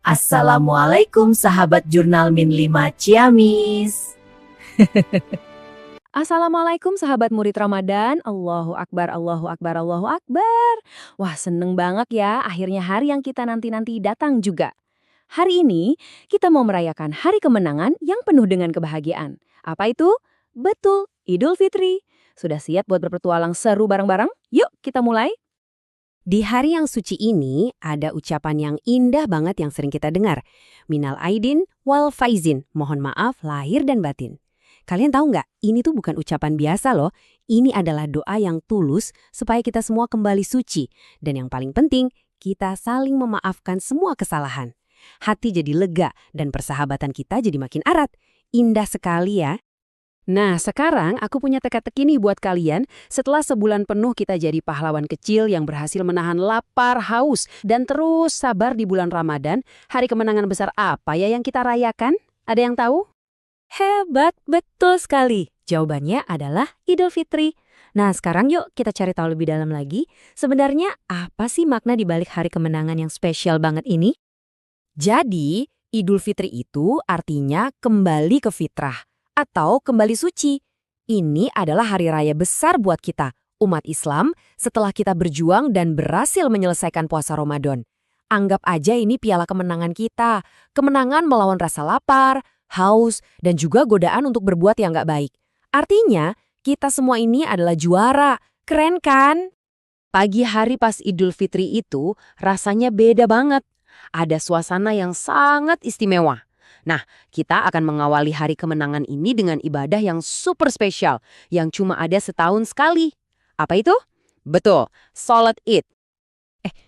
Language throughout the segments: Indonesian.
Assalamualaikum sahabat Jurnal Min 5 Ciamis. Assalamualaikum sahabat murid Ramadan. Allahu Akbar, Allahu Akbar, Allahu Akbar. Wah, seneng banget ya, akhirnya hari yang kita nanti-nanti datang juga. Hari ini, kita mau merayakan hari kemenangan yang penuh dengan kebahagiaan. Apa itu? Betul, Idul Fitri. Sudah siap buat berpetualang seru bareng-bareng? Yuk, kita mulai. Di hari yang suci ini, ada ucapan yang indah banget yang sering kita dengar. Minal aidin wal faizin, mohon maaf lahir dan batin. Kalian tahu nggak, ini tuh bukan ucapan biasa loh. Ini adalah doa yang tulus supaya kita semua kembali suci. Dan yang paling penting, kita saling memaafkan semua kesalahan. Hati jadi lega dan persahabatan kita jadi makin erat. Indah sekali ya. Nah, sekarang aku punya teka-teki nih buat kalian. Setelah sebulan penuh kita jadi pahlawan kecil yang berhasil menahan lapar, haus, dan terus sabar di bulan Ramadan, hari kemenangan besar apa ya yang kita rayakan? Ada yang tahu? Hebat, betul sekali. Jawabannya adalah Idul Fitri. Nah, sekarang yuk kita cari tahu lebih dalam lagi. Sebenarnya apa sih makna di balik hari kemenangan yang spesial banget ini? Jadi, Idul Fitri itu artinya kembali ke fitrah atau kembali suci. Ini adalah hari raya besar buat kita, umat Islam, setelah kita berjuang dan berhasil menyelesaikan puasa Ramadan. Anggap aja ini piala kemenangan kita, kemenangan melawan rasa lapar, haus, dan juga godaan untuk berbuat yang gak baik. Artinya, kita semua ini adalah juara. Keren kan? Pagi hari pas Idul Fitri itu rasanya beda banget. Ada suasana yang sangat istimewa. Nah, kita akan mengawali hari kemenangan ini dengan ibadah yang super spesial, yang cuma ada setahun sekali. Apa itu? Betul, sholat Id.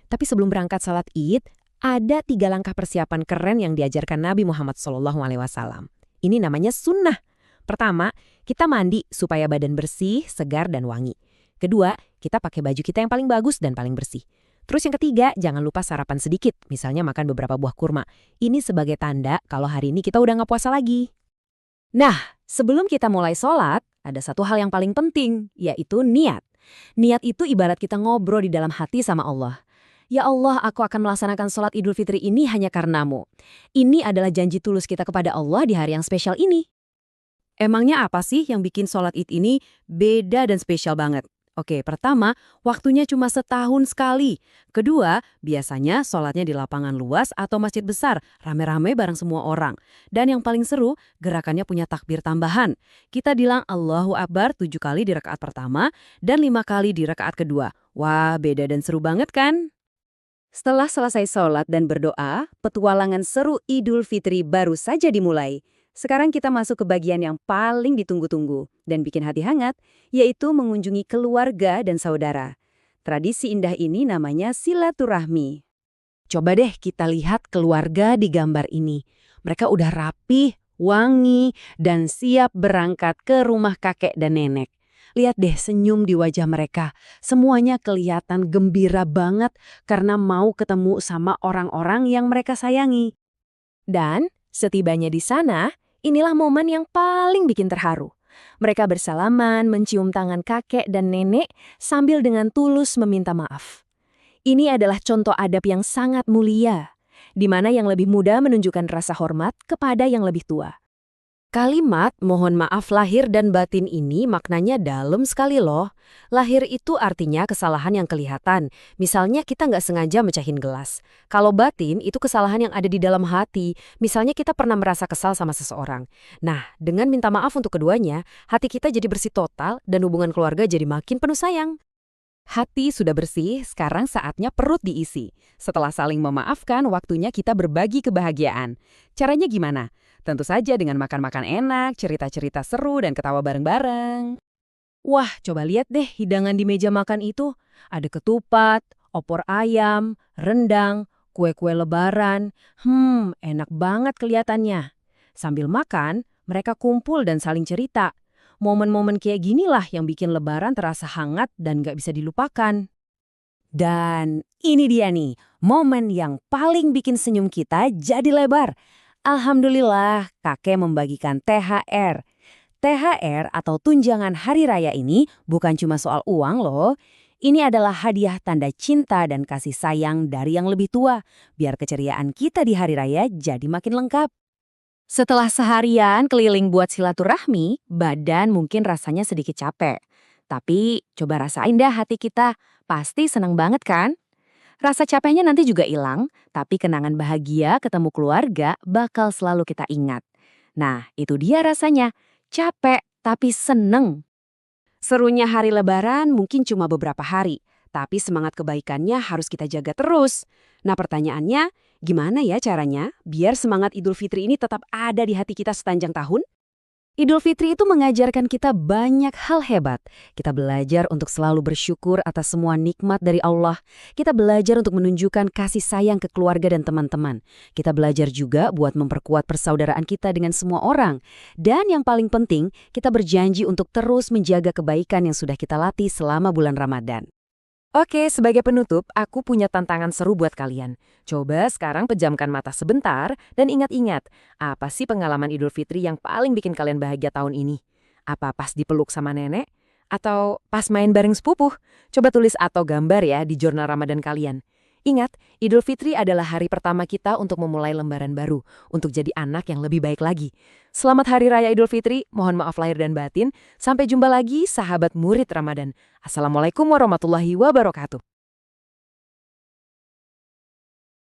Tapi sebelum berangkat sholat Id, ada 3 langkah persiapan keren yang diajarkan Nabi Muhammad SAW. Ini namanya sunnah. Pertama, kita mandi supaya badan bersih, segar, dan wangi. Kedua, kita pakai baju kita yang paling bagus dan paling bersih. Terus yang ketiga, jangan lupa sarapan sedikit, misalnya makan beberapa buah kurma. Ini sebagai tanda kalau hari ini kita udah nggak puasa lagi. Nah, sebelum kita mulai sholat, ada satu hal yang paling penting, yaitu niat. Niat itu ibarat kita ngobrol di dalam hati sama Allah. Ya Allah, aku akan melaksanakan sholat Idul Fitri ini hanya karenamu. Ini adalah janji tulus kita kepada Allah di hari yang spesial ini. Emangnya apa sih yang bikin sholat Id ini beda dan spesial banget? Oke, pertama, waktunya cuma setahun sekali. Kedua, biasanya sholatnya di lapangan luas atau masjid besar, rame-rame bareng semua orang. Dan yang paling seru, gerakannya punya takbir tambahan. Kita bilang Allahu Akbar 7 kali di rakaat pertama dan 5 kali di rakaat kedua. Wah, beda dan seru banget kan? Setelah selesai sholat dan berdoa, petualangan seru Idul Fitri baru saja dimulai. Sekarang kita masuk ke bagian yang paling ditunggu-tunggu dan bikin hati hangat, yaitu mengunjungi keluarga dan saudara. Tradisi indah ini namanya silaturahmi. Coba deh kita lihat keluarga di gambar ini. Mereka udah rapih, wangi, dan siap berangkat ke rumah kakek dan nenek. Lihat deh senyum di wajah mereka. Semuanya kelihatan gembira banget karena mau ketemu sama orang-orang yang mereka sayangi. Dan setibanya di sana, inilah momen yang paling bikin terharu. Mereka bersalaman, mencium tangan kakek dan nenek sambil dengan tulus meminta maaf. Ini adalah contoh adab yang sangat mulia, di mana yang lebih muda menunjukkan rasa hormat kepada yang lebih tua. Kalimat mohon maaf lahir dan batin ini maknanya dalam sekali loh. Lahir itu artinya kesalahan yang kelihatan. Misalnya kita nggak sengaja mecahin gelas. Kalau batin itu kesalahan yang ada di dalam hati. Misalnya kita pernah merasa kesal sama seseorang. Nah, dengan minta maaf untuk keduanya, hati kita jadi bersih total dan hubungan keluarga jadi makin penuh sayang. Hati sudah bersih, sekarang saatnya perut diisi. Setelah saling memaafkan, waktunya kita berbagi kebahagiaan. Caranya gimana? Tentu saja dengan makan-makan enak, cerita-cerita seru, dan ketawa bareng-bareng. Wah, coba lihat deh hidangan di meja makan itu. Ada ketupat, opor ayam, rendang, kue-kue lebaran. Enak banget kelihatannya. Sambil makan, mereka kumpul dan saling cerita. Momen-momen kayak ginilah yang bikin lebaran terasa hangat dan gak bisa dilupakan. Dan ini dia nih, momen yang paling bikin senyum kita jadi lebar. Alhamdulillah, kakek membagikan THR. THR atau tunjangan hari raya ini bukan cuma soal uang loh. Ini adalah hadiah tanda cinta dan kasih sayang dari yang lebih tua, biar keceriaan kita di hari raya jadi makin lengkap. Setelah seharian keliling buat silaturahmi, badan mungkin rasanya sedikit capek. Tapi coba rasain dah hati kita, pasti senang banget kan? Rasa capeknya nanti juga hilang, tapi kenangan bahagia ketemu keluarga bakal selalu kita ingat. Nah, itu dia rasanya, capek tapi seneng. Serunya hari Lebaran mungkin cuma beberapa hari, tapi semangat kebaikannya harus kita jaga terus. Nah pertanyaannya, gimana ya caranya biar semangat Idul Fitri ini tetap ada di hati kita sepanjang tahun? Idul Fitri itu mengajarkan kita banyak hal hebat. Kita belajar untuk selalu bersyukur atas semua nikmat dari Allah. Kita belajar untuk menunjukkan kasih sayang ke keluarga dan teman-teman. Kita belajar juga buat memperkuat persaudaraan kita dengan semua orang. Dan yang paling penting, kita berjanji untuk terus menjaga kebaikan yang sudah kita latih selama bulan Ramadan. Oke, sebagai penutup, aku punya tantangan seru buat kalian. Coba sekarang pejamkan mata sebentar dan ingat-ingat, apa sih pengalaman Idul Fitri yang paling bikin kalian bahagia tahun ini? Apa pas dipeluk sama nenek? Atau pas main bareng sepupuh? Coba tulis atau gambar ya di jurnal Ramadan kalian. Ingat, Idul Fitri adalah hari pertama kita untuk memulai lembaran baru, untuk jadi anak yang lebih baik lagi. Selamat Hari Raya Idul Fitri, mohon maaf lahir dan batin. Sampai jumpa lagi, sahabat murid Ramadan. Assalamualaikum warahmatullahi wabarakatuh.